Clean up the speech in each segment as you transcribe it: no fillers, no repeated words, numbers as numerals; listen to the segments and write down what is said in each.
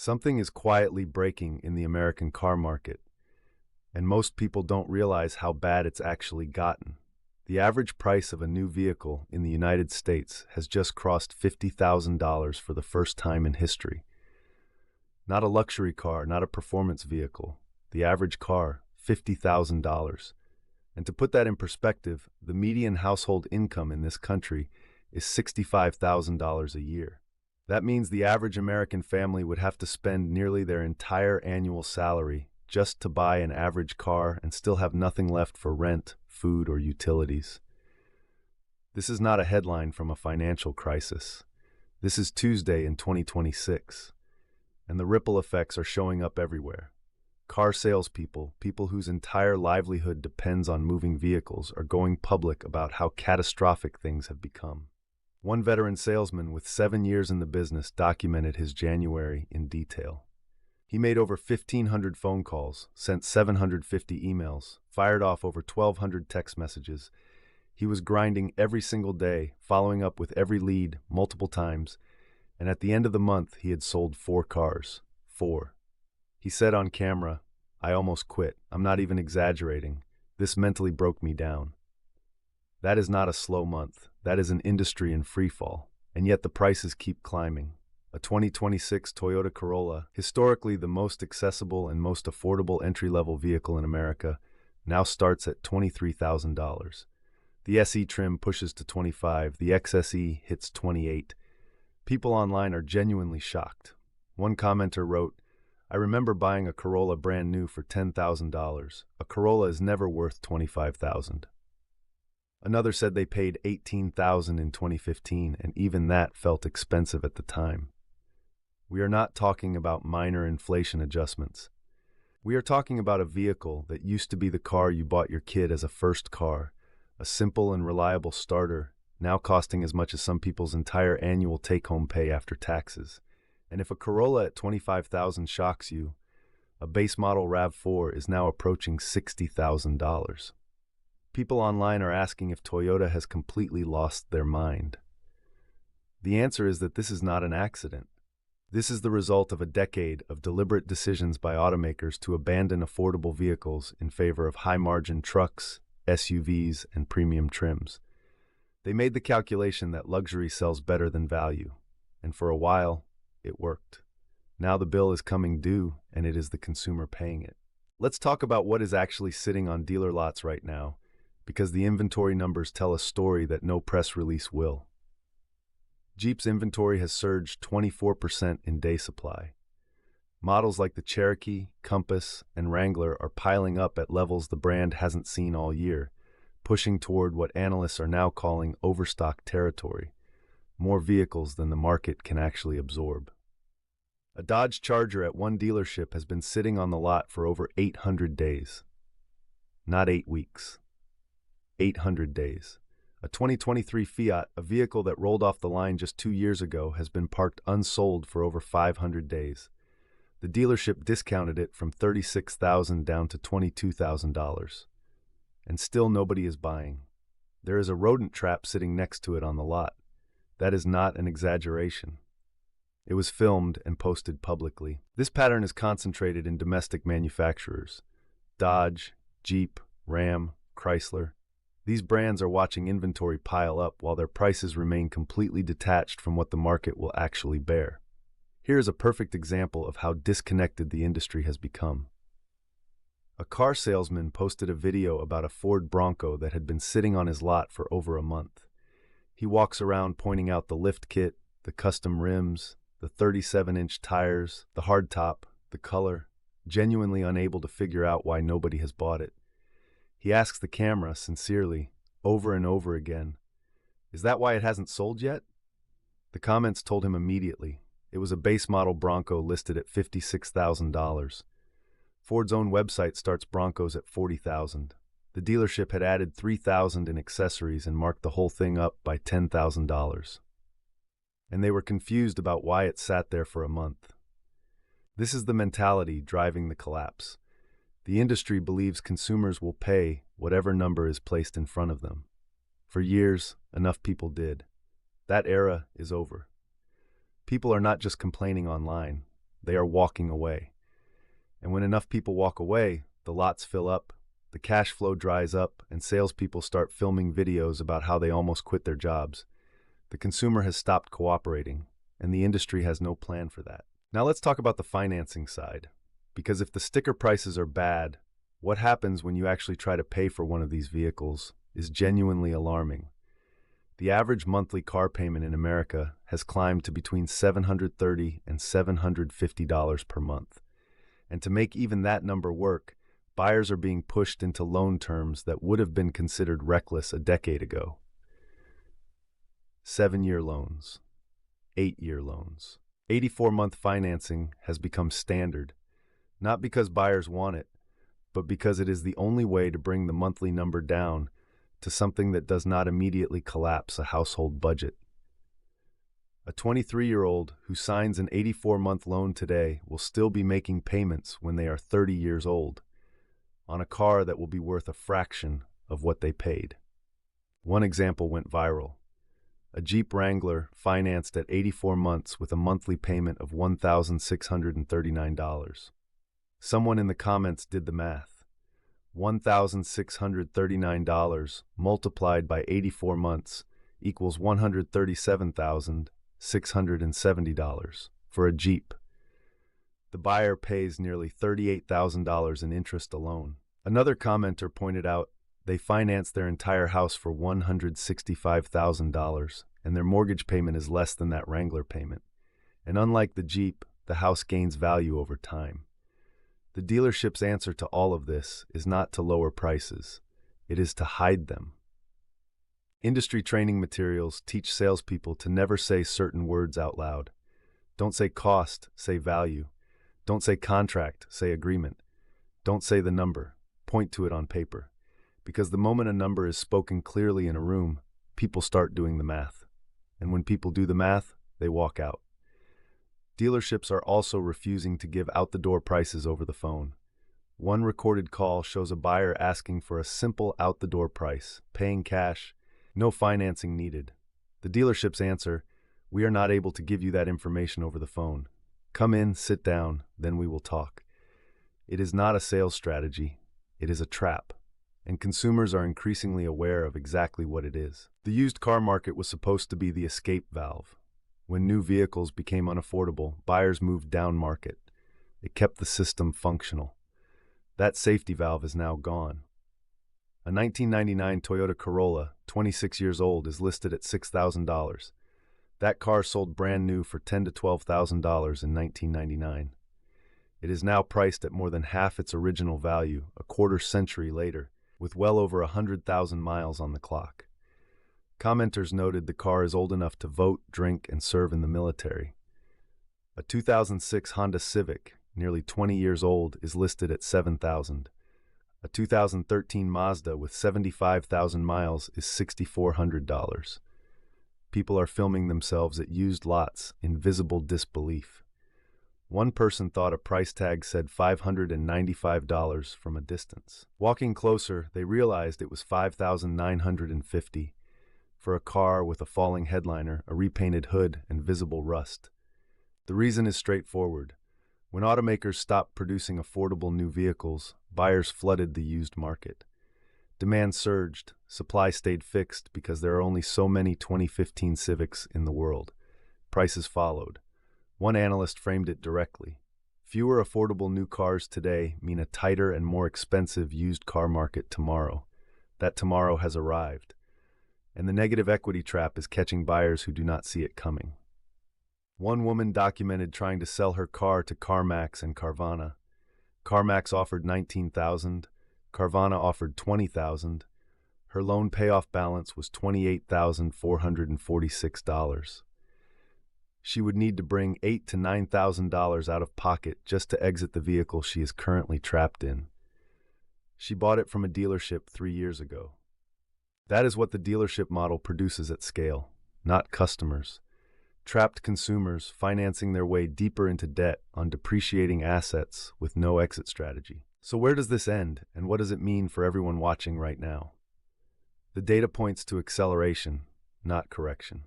Something is quietly breaking in the American car market, and most people don't realize how bad it's actually gotten. The average price of a new vehicle in the United States has just crossed $50,000 for the first time in history. Not a luxury car, not a performance vehicle. The average car, $50,000. And to put that in perspective, the median household income in this country is $65,000 a year. That means the average American family would have to spend nearly their entire annual salary just to buy an average car and still have nothing left for rent, food, or utilities. This is not a headline from a financial crisis. This is Tuesday in 2026, and the ripple effects are showing up everywhere. Car salespeople, people whose entire livelihood depends on moving vehicles, are going public about how catastrophic things have become. One veteran salesman with 7 years in the business documented his January in detail. He made over 1,500 phone calls, sent 750 emails, fired off over 1,200 text messages. He was grinding every single day, following up with every lead multiple times, and at the end of the month, he had sold 4 cars. 4. He said on camera, "I almost quit. I'm not even exaggerating. This mentally broke me down." That is not a slow month. That is an industry in freefall, and yet the prices keep climbing. A 2026 Toyota Corolla, historically the most accessible and most affordable entry-level vehicle in America, now starts at $23,000. The SE trim pushes to $25,000, the XSE hits $28,000. People online are genuinely shocked. One commenter wrote, "I remember buying a Corolla brand new for $10,000. A Corolla is never worth $25,000. Another said they paid $18,000 in 2015, and even that felt expensive at the time. We are not talking about minor inflation adjustments. We are talking about a vehicle that used to be the car you bought your kid as a first car, a simple and reliable starter, now costing as much as some people's entire annual take-home pay after taxes. And if a Corolla at $25,000 shocks you, a base model RAV4 is now approaching $60,000. People online are asking if Toyota has completely lost their mind. The answer is that this is not an accident. This is the result of a decade of deliberate decisions by automakers to abandon affordable vehicles in favor of high-margin trucks, SUVs, and premium trims. They made the calculation that luxury sells better than value, and for a while, it worked. Now the bill is coming due, and it is the consumer paying it. Let's talk about what is actually sitting on dealer lots right now, because the inventory numbers tell a story that no press release will. Jeep's inventory has surged 24% in day supply. Models like the Cherokee, Compass, and Wrangler are piling up at levels the brand hasn't seen all year, pushing toward what analysts are now calling overstock territory, more vehicles than the market can actually absorb. A Dodge Charger at one dealership has been sitting on the lot for over 800 days. Not 8 weeks. 800 days. A 2023 Fiat, a vehicle that rolled off the line just 2 years ago, has been parked unsold for over 500 days. The dealership discounted it from $36,000 down to $22,000. And still nobody is buying. There is a rodent trap sitting next to it on the lot. That is not an exaggeration. It was filmed and posted publicly. This pattern is concentrated in domestic manufacturers. Dodge, Jeep, Ram, Chrysler. These brands are watching inventory pile up while their prices remain completely detached from what the market will actually bear. Here is a perfect example of how disconnected the industry has become. A car salesman posted a video about a Ford Bronco that had been sitting on his lot for over a month. He walks around pointing out the lift kit, the custom rims, the 37-inch tires, the hardtop, the color, genuinely unable to figure out why nobody has bought it. He asks the camera, sincerely, over and over again, "Is that why it hasn't sold yet?" The comments told him immediately. It was a base model Bronco listed at $56,000. Ford's own website starts Broncos at $40,000. The dealership had added $3,000 in accessories and marked the whole thing up by $10,000. And they were confused about why it sat there for a month. This is the mentality driving the collapse. The industry believes consumers will pay whatever number is placed in front of them. For years, enough people did. That era is over. People are not just complaining online. they are walking away. And when enough people walk away, the lots fill up, the cash flow dries up, and salespeople start filming videos about how they almost quit their jobs. The consumer has stopped cooperating, and the industry has no plan for that. Now let's talk about the financing side. Because if the sticker prices are bad, what happens when you actually try to pay for one of these vehicles is genuinely alarming. The average monthly car payment in America has climbed to between $730 and $750 per month. And to make even that number work, buyers are being pushed into loan terms that would have been considered reckless a decade ago. 7-year loans, 8-year loans. 84-month financing has become standard, not because buyers want it, but because it is the only way to bring the monthly number down to something that does not immediately collapse a household budget. A 23-year-old who signs an 84-month loan today will still be making payments when they are 30 years old on a car that will be worth a fraction of what they paid. One example went viral. A Jeep Wrangler financed at 84 months with a monthly payment of $1,639. Someone in the comments did the math. $1,639 multiplied by 84 months equals $137,670 for a Jeep. The buyer pays nearly $38,000 in interest alone. Another commenter pointed out they financed their entire house for $165,000, and their mortgage payment is less than that Wrangler payment. And unlike the Jeep, the house gains value over time. The dealership's answer to all of this is not to lower prices. It is to hide them. Industry training materials teach salespeople to never say certain words out loud. Don't say cost, say value. Don't say contract, say agreement. Don't say the number, point to it on paper. Because the moment a number is spoken clearly in a room, people start doing the math. And when people do the math, they walk out. Dealerships are also refusing to give out-the-door prices over the phone. One recorded call shows a buyer asking for a simple out-the-door price, paying cash, no financing needed. The dealership's answer, "We are not able to give you that information over the phone. Come in, sit down, then we will talk." It is not a sales strategy, it is a trap, and consumers are increasingly aware of exactly what it is. The used car market was supposed to be the escape valve. When new vehicles became unaffordable, buyers moved down market. It kept the system functional. That safety valve is now gone. A 1999 Toyota Corolla, 26 years old, is listed at $6,000. That car sold brand new for $10,000 to $12,000 in 1999. It is now priced at more than half its original value, a quarter century later, with well over 100,000 miles on the clock. Commenters noted the car is old enough to vote, drink, and serve in the military. A 2006 Honda Civic, nearly 20 years old, is listed at $7,000. A 2013 Mazda with 75,000 miles is $6,400. People are filming themselves at used lots in visible disbelief. One person thought a price tag said $595 from a distance. Walking closer, they realized it was $5,950 for a car with a falling headliner, a repainted hood, and visible rust. The reason is straightforward. When automakers stopped producing affordable new vehicles, buyers flooded the used market. Demand surged, supply stayed fixed because there are only so many 2015 Civics in the world. Prices followed. One analyst framed it directly. Fewer affordable new cars today mean a tighter and more expensive used car market tomorrow. That tomorrow has arrived. And the negative equity trap is catching buyers who do not see it coming. One woman documented trying to sell her car to CarMax and Carvana. CarMax offered $19,000, Carvana offered $20,000. Her loan payoff balance was $28,446. She would need to bring $8,000 to $9,000 out of pocket just to exit the vehicle she is currently trapped in. She bought it from a dealership 3 years ago. That is what the dealership model produces at scale, not customers. Trapped consumers financing their way deeper into debt on depreciating assets with no exit strategy. So where does this end, and what does it mean for everyone watching right now? The data points to acceleration, not correction.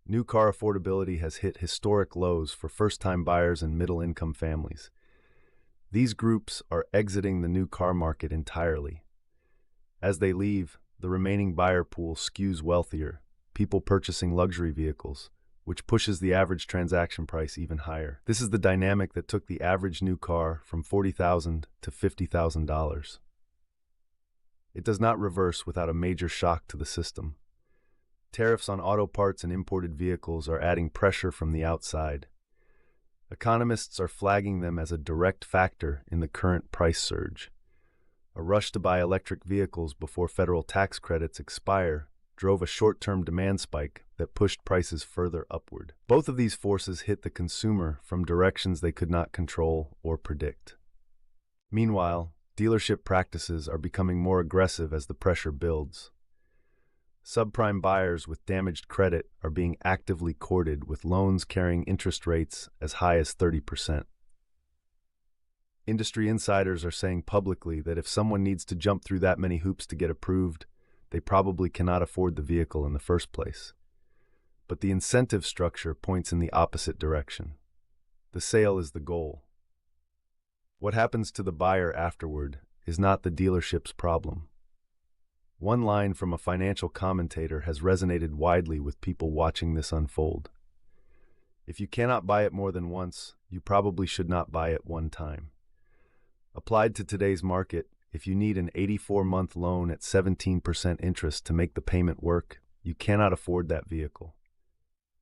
New car affordability has hit historic lows for first-time buyers and middle-income families. These groups are exiting the new car market entirely. As they leave, the remaining buyer pool skews wealthier, people purchasing luxury vehicles, which pushes the average transaction price even higher. This is the dynamic that took the average new car from $40,000 to $50,000. It does not reverse without a major shock to the system. Tariffs on auto parts and imported vehicles are adding pressure from the outside. Economists are flagging them as a direct factor in the current price surge. A rush to buy electric vehicles before federal tax credits expire drove a short-term demand spike that pushed prices further upward. Both of these forces hit the consumer from directions they could not control or predict. Meanwhile, dealership practices are becoming more aggressive as the pressure builds. Subprime buyers with damaged credit are being actively courted with loans carrying interest rates as high as 30%. Industry insiders are saying publicly that if someone needs to jump through that many hoops to get approved, they probably cannot afford the vehicle in the first place. But the incentive structure points in the opposite direction. The sale is the goal. What happens to the buyer afterward is not the dealership's problem. One line from a financial commentator has resonated widely with people watching this unfold. If you cannot buy it more than once, you probably should not buy it one time. Applied to today's market, if you need an 84-month loan at 17% interest to make the payment work, you cannot afford that vehicle.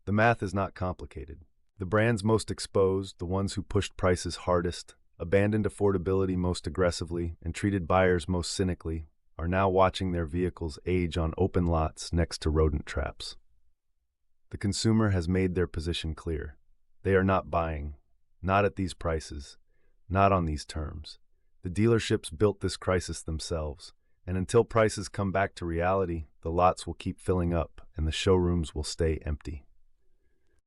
The math is not complicated. The brands most exposed, the ones who pushed prices hardest, abandoned affordability most aggressively, and treated buyers most cynically, are now watching their vehicles age on open lots next to rodent traps. The consumer has made their position clear. They are not buying, not at these prices, not on these terms. The dealerships built this crisis themselves, and until prices come back to reality, the lots will keep filling up and the showrooms will stay empty.